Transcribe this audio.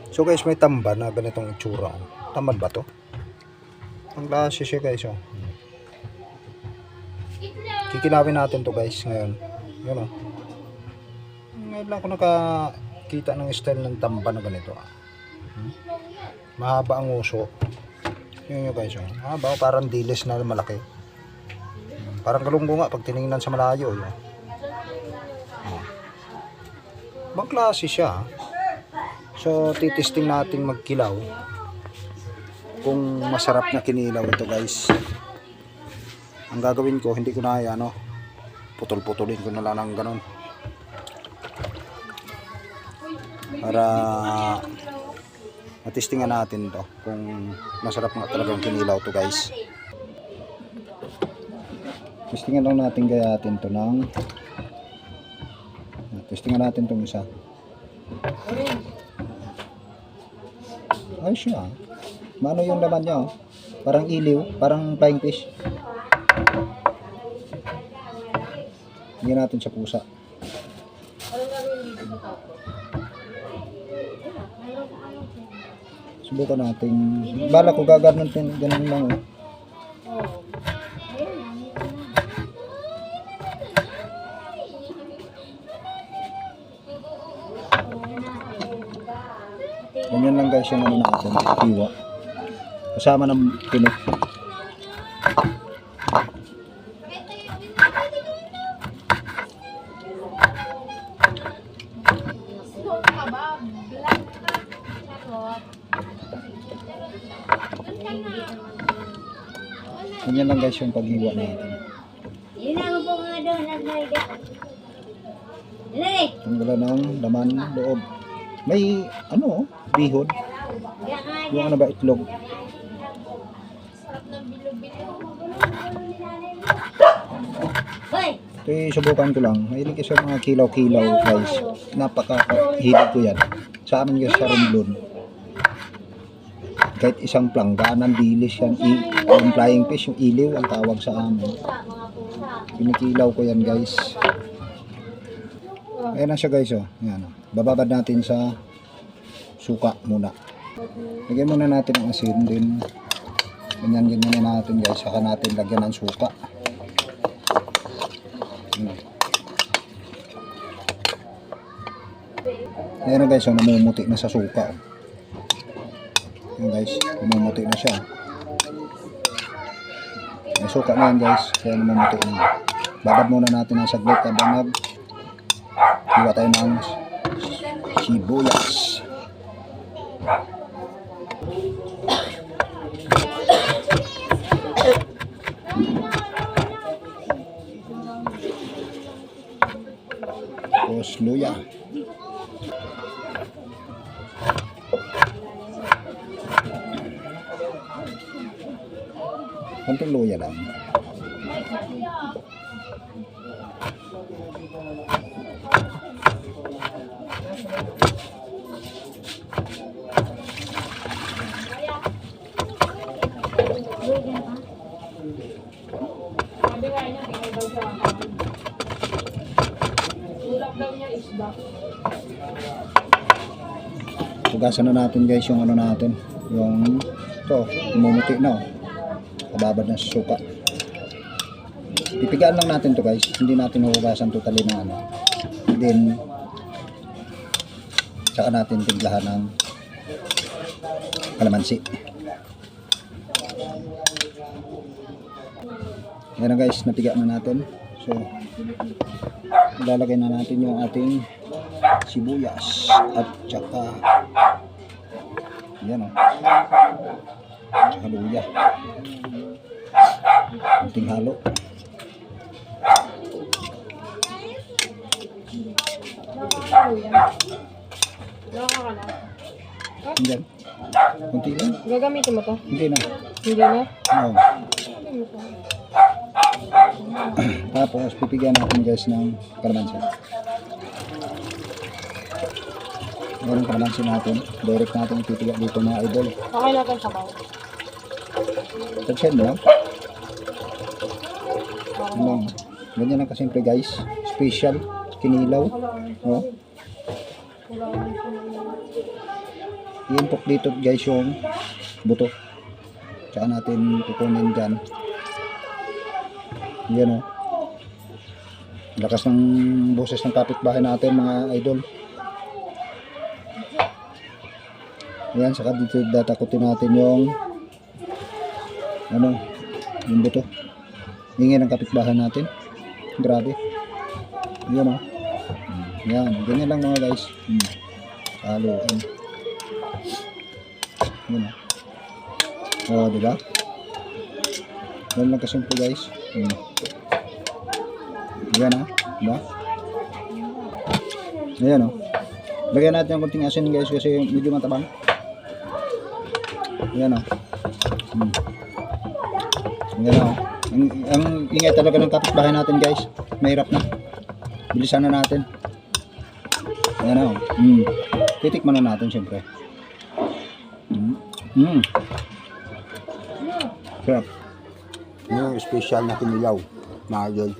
So guys, may tamban na ganitong itsura. Tamban ba to? Ang klase siya guys. Oh. Kikinawin natin to guys ngayon. Yun oh. Ngayon lang ako nakakita ng style ng tamban na ganito. Mahaba ang uso. Yun yun guys. Oh. Mahaba, parang dilis na malaki. Parang galunggo nga pag tinignan sa malayo. Yun. Ibang klase siya. So titesting natin magkilaw kung masarap na kinilaw ito guys. Ang gagawin ko, hindi ko na ano, putol-putulin ko na lang ng ganun para matestingan natin to kung masarap nga talagang kinilaw to guys. Testingan lang natin gayatin to ng testingan natin itong isa. Ay siya. Mano yung laman niya oh. Parang iliw, parang flying fish. Hinggan natin sa pusa. Subukan natin. Bala ko gaganon natin ganun lang oh. Ganyan lang guys yung ano natin, hiwa. Kasama ng tinik. Ganyan lang guys yung paghiwa natin. Yun ang po nga doon, nagnahiga. Tanggalan ng laman loob. May ano, bihod. Yung ano ba, itlog. Ito subukan ko lang. Mahilig ko sa mga kilaw-kilaw guys. Napaka-hilig ko yan. Sa amin guys sa Romblon. Kahit isang planggana, dilis yan. Yung flying fish, yung iliw ang tawag sa amin. Pinikilaw ko yan guys. Ayan na siya guys oh. Ayan, oh. Bababad natin sa suka muna. Lagyan muna natin ang asin din. Ganyan natin guys. Saka natin lagyan ng suka. Ayan na guys oh. Namumuti na sa suka. Ayan guys. Namumuti na siya. May suka na yan guys. Kaya namumuti na. Babad muna natin ang saglit. Habang hiwa tayo ng sibuyas. Tapos luya. Konting luya lang. Tugasan na natin guys yung ano natin, yung ito, umumuti na oh. Kababad na sa suka. Pipigaan lang natin to guys, hindi natin hugasan totally na ano. Then saka natin tiglahan ng kalamansi. Yan na guys, napiga na natin. So ilalagay na natin yung ating sibuyas at saka yan o, saka luya. Kunting halo. Yan, kunti lang. Gagamitin mo to? Hindi na. Hindi na? Oo. Tapos pipigyan natin guys ng kalamansi. Ngayon ang kalamansi natin, direct natin ipipiga dito mga idol. Okay natin sa baw. Tagsin mo lang. Ano, ganyan lang kasimple guys. Special, kinilaw. Oh. I-impok dito guys yung buto. Tsaka natin kukunin dyan. Yan o. Lakas ng boses ng kapitbahay natin mga idol. Ayan, saka dito datakutin natin yung yung buto. Ingay ng kapitbahay natin. Grabe. Yan o. Yan, ganyan lang mga guys. Haluin. Yan o. Diba? Yan lang kasimple guys. Yan o. Diba? Ayan o. Lagyan natin ng konting asin guys kasi medyo matabang. Yan o. Yan o. Ang ingay talaga ng kapitbahay natin guys. Mahirap na. Bilisan na natin. Ayan o. Titikman na natin syempre. Sarap. Yung special na kinilaw. Mga idol.